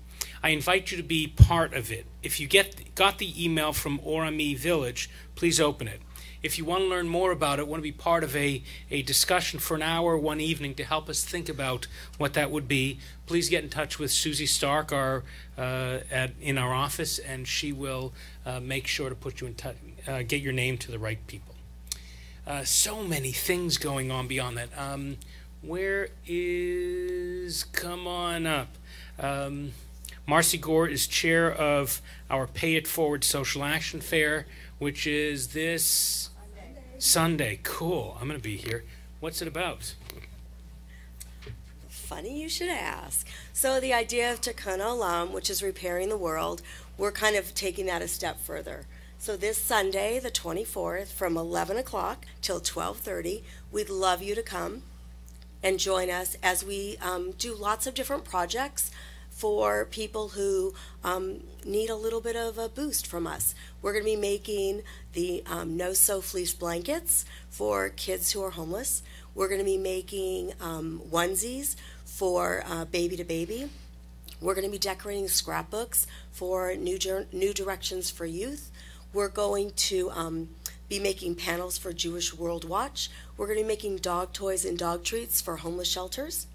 I invite you to be part of it. If you got the email from Orami Village, please open it. If you want to learn more about it, want to be part of a discussion for an hour one evening to help us think about what that would be, please get in touch with Susie Stark in our office, and she will make sure to put you in touch, get your name to the right people. So many things going on beyond that. Come on up. Marcy Gore is chair of our Pay It Forward Social Action Fair, which is this Sunday. Cool. I'm going to be here. What's it about? Funny you should ask. So the idea of Tikkun Olam, which is repairing the world, we're kind of taking that a step further. So this Sunday, the 24th, from 11 o'clock till 12:30, we'd love you to come and join us as we do lots of different projects for people who need a little bit of a boost from us. We're going to be making the no-sew fleece blankets for kids who are homeless. We're going to be making onesies for baby to baby. We're going to be decorating scrapbooks for new directions for youth. We're going to be making panels for Jewish World Watch. We're going to be making dog toys and dog treats for homeless shelters.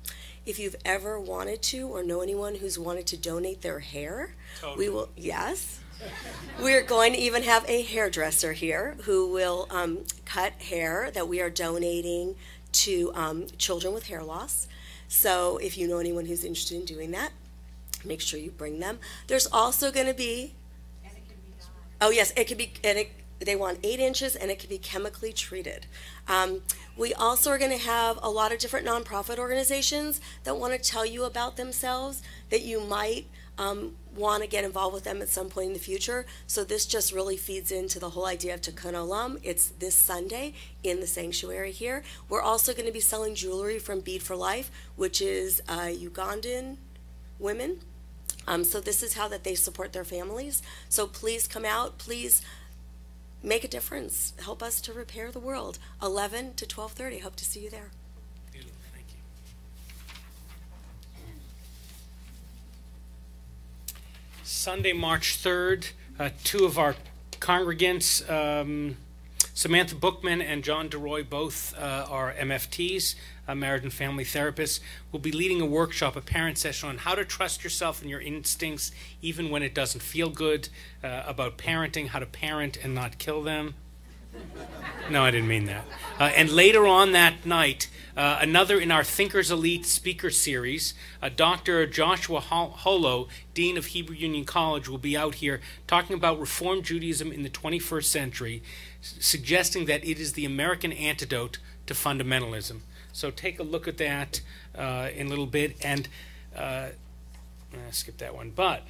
If you've ever wanted to or know anyone who's wanted to donate their hair, we will, yes. We're going to even have a hairdresser here who will cut hair that we are donating to children with hair loss. So if you know anyone who's interested in doing that, make sure you bring them. There's also going to be, oh yes, it could be, they want 8 inches and it can be chemically treated. We also are going to have a lot of different nonprofit organizations that want to tell you about themselves, that you might want to get involved with them at some point in the future. So this just really feeds into the whole idea of Tikkun Olam. It's this Sunday in the sanctuary here. We're also going to be selling jewelry from Bead for Life, which is Ugandan women. So this is how that they support their families. So please come out. Please make a difference. Help us to repair the world. 11 to 12:30. Hope to see you there. Beautiful. Thank you. Sunday, March 3rd, 2 of our congregants, Samantha Bookman and John DeRoy, both are MFTs, marriage and family therapists, will be leading a workshop, a parent session on how to trust yourself and your instincts even when it doesn't feel good, about parenting, how to parent and not kill them. No, I didn't mean that. And later on that night, another in our Thinkers Elite speaker series, Dr. Joshua Holo, Dean of Hebrew Union College, will be out here talking about Reform Judaism in the 21st century, suggesting that it is the American antidote to fundamentalism. So take a look at that in a little bit. And skip that one. But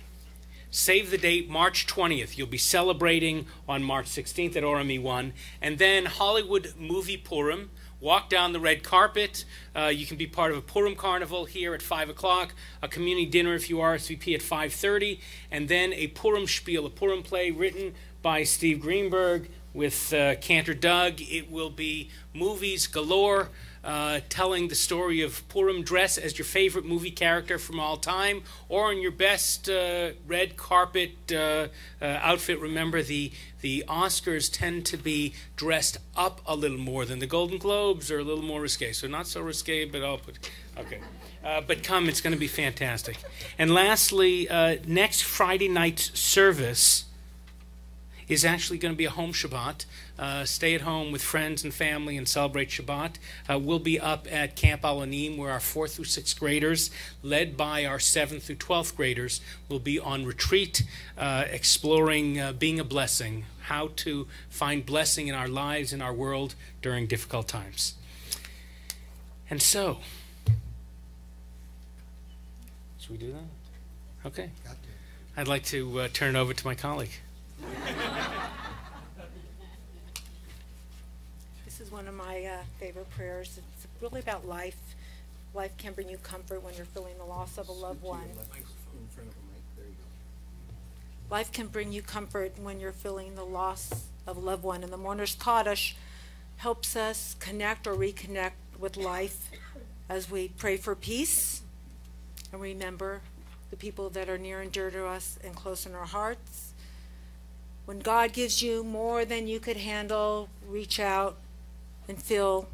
save the date, March 20th. You'll be celebrating on March 16th at Orami 1. And then Hollywood Movie Purim. Walk down the red carpet. You can be part of a Purim carnival here at 5 o'clock, a community dinner if you RSVP at 5:30, and then a Purim spiel, a Purim play written by Steve Greenberg with Cantor Doug. It will be movies galore, telling the story of Purim dress as your favorite movie character from all time, or in your best red carpet outfit. Remember, the Oscars tend to be dressed up a little more than the Golden Globes, are a little more risque. So not so risque, but I'll put, okay. But come, it's going to be fantastic. And lastly, next Friday night's service is actually going to be a home Shabbat. Stay at home with friends and family and celebrate Shabbat. We'll be up at Camp Alanim, where our 4th through 6th graders, led by our 7th through 12th graders, will be on retreat, exploring being a blessing, how to find blessing in our lives, in our world, during difficult times. And so, should we do that? Okay. I'd like to turn it over to my colleague. This is one of my favorite prayers. It's really about life. Life can bring you comfort when you're feeling the loss of a loved one. Life can bring you comfort when you're feeling the loss of a loved one. And the Mourner's Kaddish helps us connect or reconnect with life as we pray for peace and remember the people that are near and dear to us and close in our hearts. When God gives you more than you could handle, reach out and feel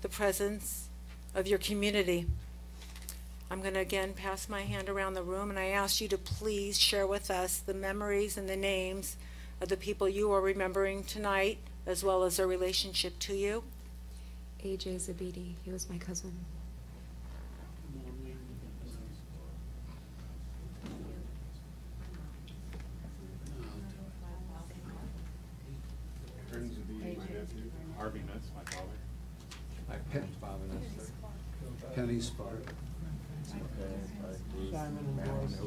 the presence of your community. I'm going to again pass my hand around the room, and I ask you to please share with us the memories and the names of the people you are remembering tonight, as well as their relationship to you. AJ Zabidi, he was my cousin. Harvey Nuts, my father. My pet Bob and Esther. Penny Spark. Simon and Doris.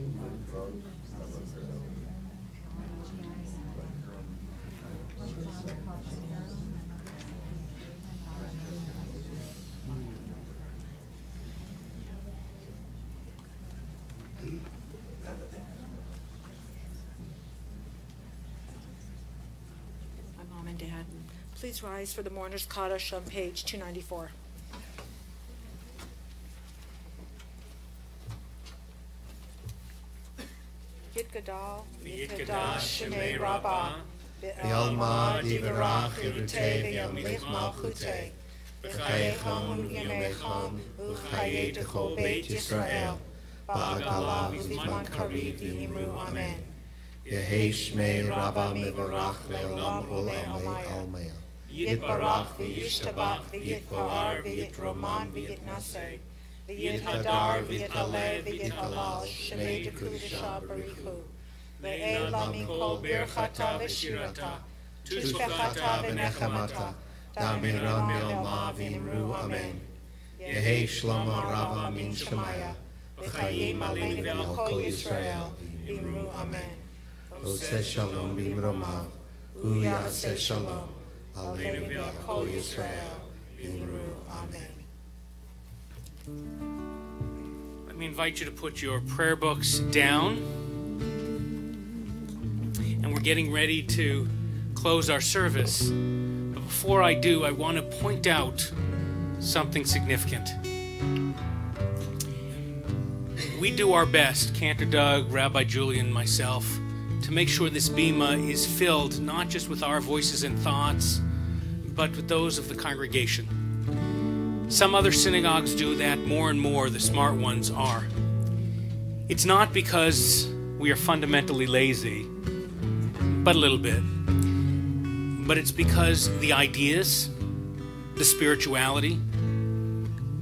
My mom and dad. Please rise for the Mourner's Kaddish on page 294. Yit Gadal, Yit Gadal, Shemei Rabbah, V'yalma divarach yirutei v'yamlich malchutei, v'chayechom v'yamechom v'chayei techol Beit Yisrael, ba'agala v'zman kariv v'imru amen. Yehei shmei Rabbah mivarach le'olam u'le'amei almei. Yitbarach v'yishtabach v'yitpoar v'yitroman v'yitnaseh. V'yithadar v'yithaleh v'yithalal shemei dekudesha barichu. Ve'ela min kol birchata v'shirata, tushbechata v'nechamata, damiran milma v'imru amen. Yehei shlomo Rabbah min Shemaya, v'chayim aleinu v'al kol Yisrael v'imru amen. Oseh shalom b'imromav, hu yaseh shalom, aleinu v'al kol Yisrael v'imru amen. Let me invite you to put your prayer books down. And we're getting ready to close our service. But before I do, I want to point out something significant. We do our best, Cantor Doug, Rabbi Julian, myself, to make sure this bima is filled not just with our voices and thoughts, but with those of the congregation. Some other synagogues do that more and more, the smart ones are. It's not because we are fundamentally lazy, but a little bit. But it's because the ideas, the spirituality,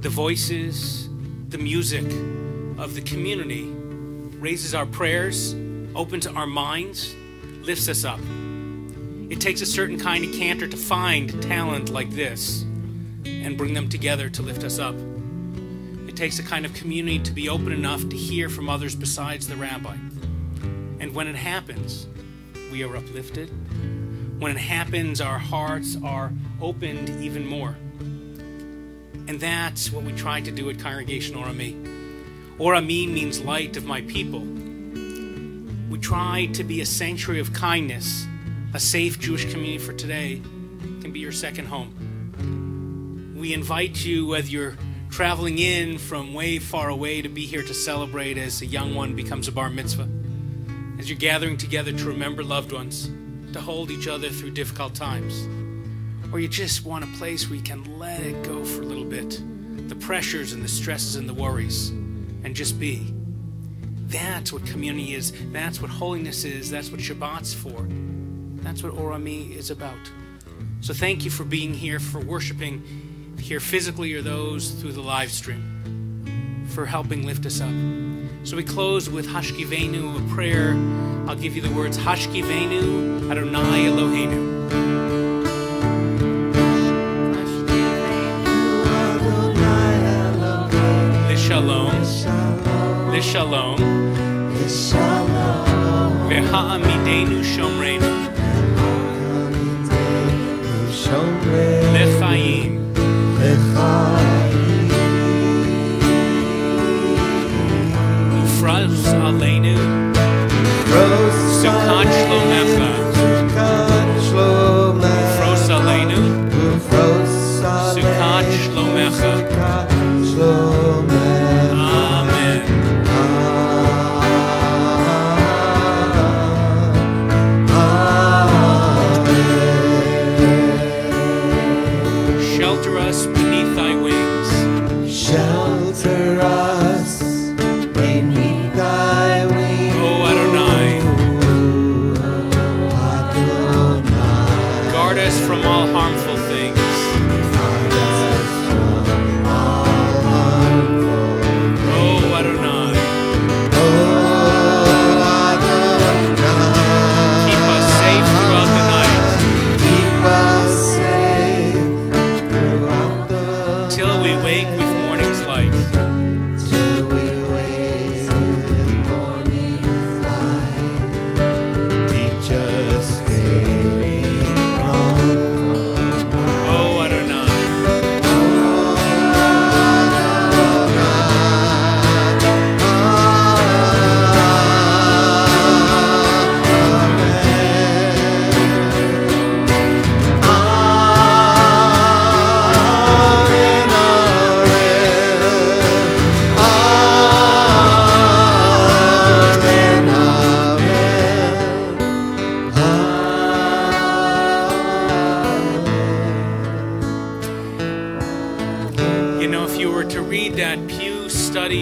the voices, the music of the community raises our prayers, opens our minds, lifts us up. It takes a certain kind of cantor to find talent like this and bring them together to lift us up. It takes a kind of community to be open enough to hear from others besides the rabbi. And when it happens, we are uplifted. When it happens, our hearts are opened even more. And that's what we try to do at Congregation Orami. Orami means light of my people. We try to be a sanctuary of kindness a safe Jewish community for today can be your second home. We invite you, whether you're traveling in from way far away, to be here to celebrate as a young one becomes a bar mitzvah, as you're gathering together to remember loved ones, to hold each other through difficult times, or you just want a place where you can let it go for a little bit, the pressures and the stresses and the worries, and just be. That's what community is. That's what holiness is. That's what Shabbat's for. That's what Orami is about. So thank you for being here, for worshiping here physically or those through the live stream, for helping lift us up. So we close with Hashkivenu, a prayer. I'll give you the words, Hashkivenu Adonai Eloheinu. L'shalom, l'shalom, v'ha'amidenu shomreinu, l'chaim, ufraz aleinu, sukat shlomecha, ufros aleinu, sukat shlomecha. Amen. Shelter us beneath thy wings. Shelter us beneath thy wings. Oh Adonai. Adonai. Guard us from all harmful things.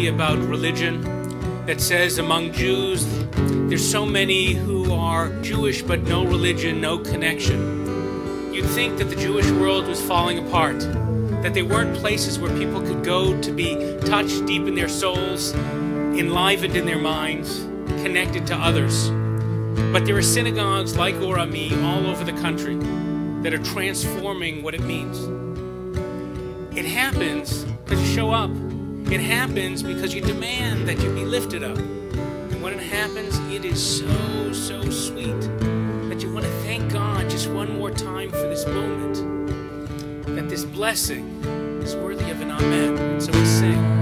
About religion that says among Jews there's so many who are Jewish but no religion, no connection. You'd think that the Jewish world was falling apart, that they weren't places where people could go to be touched deep in their souls, enlivened in their minds, connected to others. But there are synagogues like Orami all over the country that are transforming what it means. It happens because you show up. It happens because you demand that you be lifted up. And when it happens, it is so, so sweet that you want to thank God just one more time for this moment, that this blessing is worthy of an amen. And so we sing.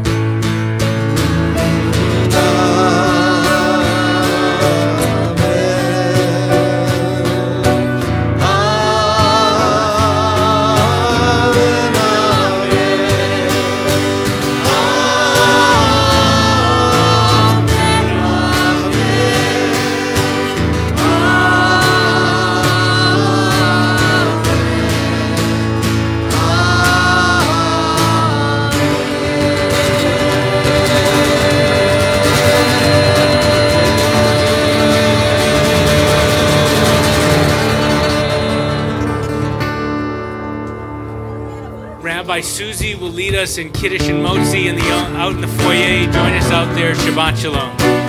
Rabbi Susie will lead us in Kiddush and Motzi out in the foyer. Join us out there. Shabbat Shalom.